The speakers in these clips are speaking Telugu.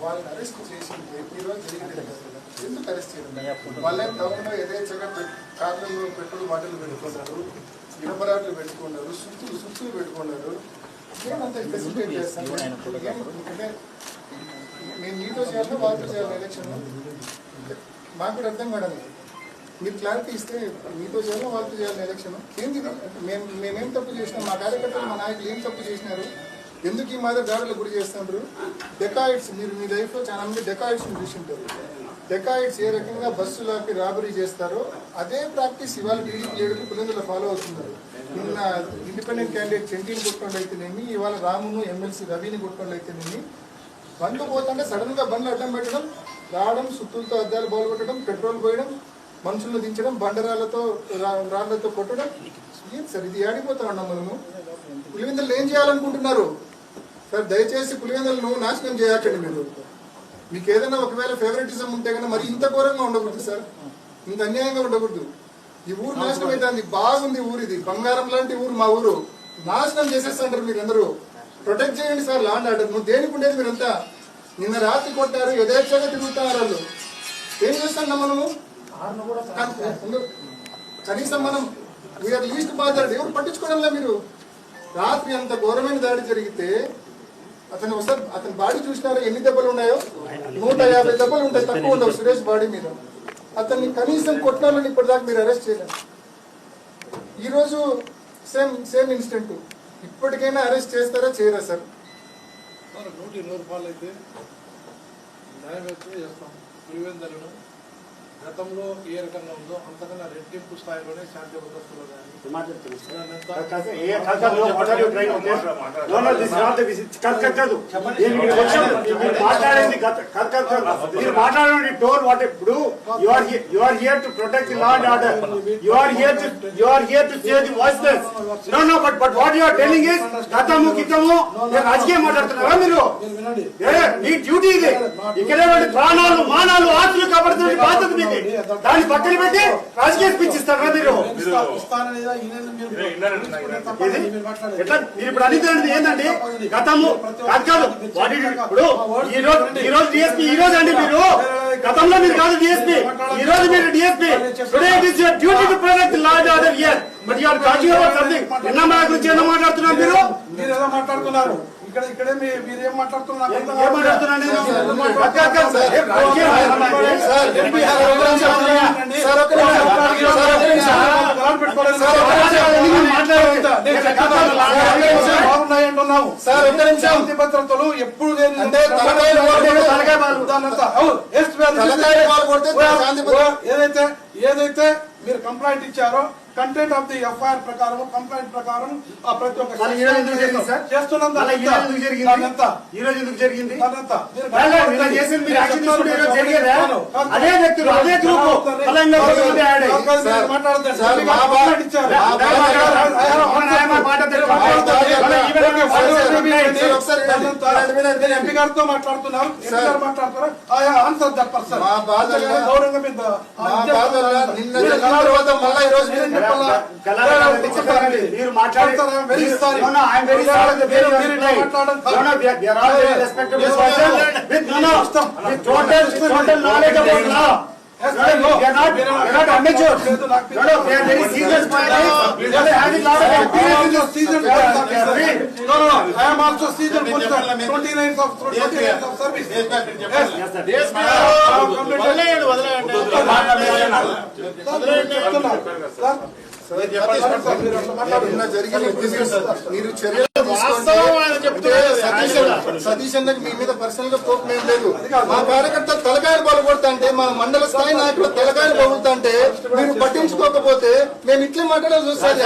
వాళ్ళని అరెస్ట్ చేసి ఈరోజు జరిగింది ఎందుకు అరెస్ట్ చేయడం? వాళ్ళేం టౌన్లో యథేచ్ఛగా కార్లలో పెట్రోల్ బాటిల్ పెట్టుకున్నారు, ఇనపరాట్లు పెట్టుకున్నారు, సుత్తులు పెట్టుకున్నారు. నేనంత ఫెసిలిటేట్ చేస్తాను. నేను మీతో చేయాలి వాళ్ళతో చేయాలి ఎలక్షన్ మాకు కూడా అర్థం కాదు. మీరు క్లారిటీ ఇస్తే మీతో చేయాలి వాళ్ళతో చేయాలి ఎలక్షన్ ఏంది? మేమేం తప్పు చేసినాం? మా కార్యకర్తలు మా నాయకులు ఏం తప్పు చేసినారు? ఎందుకు ఈ మాదిరి దాడులు గురి చేస్తున్నారు? డెకాయిడ్స్ మీరు మీ లైఫ్లో చాలా మంది డెకాయిడ్స్ని చూసింటారు. డెకాయిడ్స్ ఏ రకంగా బస్సులకి రాబరీ చేస్తారో అదే ప్రాక్టీస్ ఇవాళ టీడీపీ లీడర్లు పులివెందుల ఫాలో అవుతున్నారు. నిన్న ఇండిపెండెంట్ క్యాండిడేట్ చెంటీని కొట్టుకోండి అయితేనేమి, ఇవాళ రామును ఎమ్మెల్సీ రవిని కొట్టుకోండి అయితేనేమి, బండ్లు పోతుంటే సడన్గా బండ్లు అడ్డం పెట్టడం, రావడం, సుత్తులతో అద్దాలు బోలగొట్టడం, పెట్రోల్ పోయడం, మనుషులను దించడం, బండరాళ్లతో రాళ్లతో కొట్టడం. ఏం సార్ ఇది? ఆడిపోతా ఉన్నాం మనము. పులివెందులు ఏం చేయాలనుకుంటున్నారు సార్? దయచేసి పులివెందులను నాశనం చేయకండి. మీరు మీకు ఏదైనా ఒకవేళ ఫేవరెటిజం ఉంటే కన్నా మరి ఇంత ఘోరంగా ఉండకూడదు సార్, ఇంత అన్యాయంగా ఉండకూడదు. ఈ ఊరు నాశనం అవుతుంది. బాగుంది ఊరు, ఇది బంగారం లాంటి ఊరు. మా ఊరు నాశనం చేసేస్తుంటారు మీరు అందరూ. ప్రొటెక్ట్ చేయండి సార్ లా అండ్ ఆర్డర్. నువ్వు దేనికి ఉండేది మీరంతా? నిన్న రాత్రి కొట్టారు, యథేచ్ఛగా తిరుగుతున్నారు వాళ్ళు. ఏం చేస్తున్నాం మనము? కనీసం మనం వీఆర్ లీస్ట్ బాధ్యత ఎవరు పట్టించుకోవడంలో. మీరు రాత్రి అంత ఘోరమైన దాడి జరిగితే అతను ఒకసారి అతని బాడీ చూసినారు, ఎన్ని దెబ్బలు ఉన్నాయో? 150 దెబ్బలు ఉంటాయి, తక్కువ ఉండవు సురేష్ బాడీ మీద. అతన్ని కనీసం కొట్టాలని ఇప్పటిదాకా మీరు అరెస్ట్ చేయలేదు. ఈరోజు సేమ్ ఇన్సిడెంట్. ఇప్పటికైనా అరెస్ట్ చేస్తారా చేయరా సార్? 100 రూపాయలు అయితే న్యాయవేత్తలు చేస్తాం. పులివెందులను గతంలో ఏ రకంగా ఉందో అంతకన్నా రెట్టింపు స్థాయిలోనే శాంతి భద్రతలో రాజకీయం మాట్లాడుతున్నారా మీరు? మీ డ్యూటీ ఇది. ఇక్కడ ప్రాణాలు మానాలు ఆస్తులు కాపాడుతున్న బాధ్యత మీది. దాన్ని పక్కన పెట్టి రాజకీయ స్పీచ్ ఇస్తారా మీరు? మీరు ఇప్పుడు అనేది ఏంటండి? గతము కాదు. ఇప్పుడు ఈ రోజు డిఎస్పీ, ఈ రోజు అండి మీరు గతంలో మీరు కాదు డిఎస్పీ, ఈ రోజు మీరు DSP. Today it is your duty to protect law and order here, but you are talking about something. నిన్న మా గురించి ఏదో మాట్లాడుతున్నారు మీరు. మీరు ఏదో మాట్లాడుతున్నారు. ఇక్కడే మీరేం మాట్లాడుతున్నారు? శాంతి భద్రతలు ఎప్పుడు ఏదైతే మీరు కంప్లైంట్ ఇచ్చారో కంటెంట్ ఆఫ్ ది ఎఫ్ఐఆర్ ప్రకారం, కంప్లైంట్ ప్రకారం ప్రతి ఒక్క చేస్తున్నాం. ఈ రోజు ఎందుకు జరిగింది? అదే వ్యక్తులు, అదే గ్రూప్ ఎంపీ గారితో మాట్లాడుతున్నారు. మాట్లాడుతున్నారు. Answer that person. గౌరవంగా మీరు మాట్లాడతారు. Yes, no, we are not amateurs. No, they are very serious pilots. They are having lot of experience. Seasoned police officer. No, I am also seasoned police officer. 29 of service. Yes, sir. Yes, మీరు చర్యలు సతీష్ అన్నకి మీ మీద పర్సనల్ గా కోపం ఏం లేదు. మా కార్యకర్త తలకాయలు పగలగొడతా అంటే, మా మండల స్థాయి నాయకులు తలకాయలు పగులుతా అంటే మీరు పట్టించుకోకపోతే మేము ఇట్లే మాట్లాడాల్సి వస్తుంది.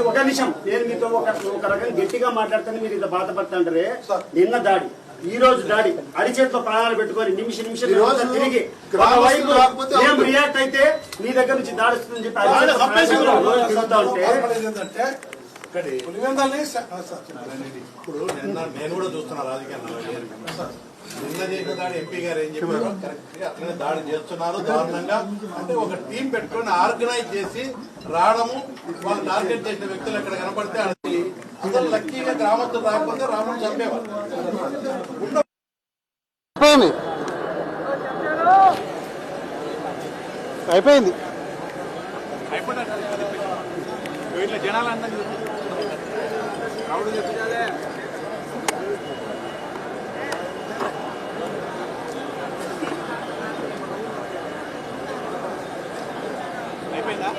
ఒక నిమిషం, నేను మీతో ఒక రకంగా గట్టిగా మాట్లాడుతాను, మీరు ఇంత బాధపడుతుంటారే. నిన్న దాడి, ఈ రోజు దాడి, అరిచేతిలో ప్రాణాలు పెట్టుకొని నిమిషం తిరిగి ఏం రియాక్ట్ అయితే మీ దగ్గర నుంచి దాడి వస్తుందని చెప్పి ఇప్పుడు నేను కూడా చూస్తున్నా రాజకీయాల్లో నిన్న చేసిన దాడి ఎంపీ గారు ఏం చెప్పారో కరెక్ట్ గా అట్లనే దాడి చేస్తున్నారు దారుణంగా. అంటే ఒక టీం పెట్టుకొని ఆర్గనైజ్ చేసి రావడము, వాళ్ళు టార్గెట్ చేసిన వ్యక్తులు ఎక్కడ కనపడితే గ్రామస్తులు రాకపోతే రాముడు చంపేవారు. అయిపోయింది. ఇట్లా జనాలందరూ రాముడు చెప్పించాలే. అయిపోయిందా?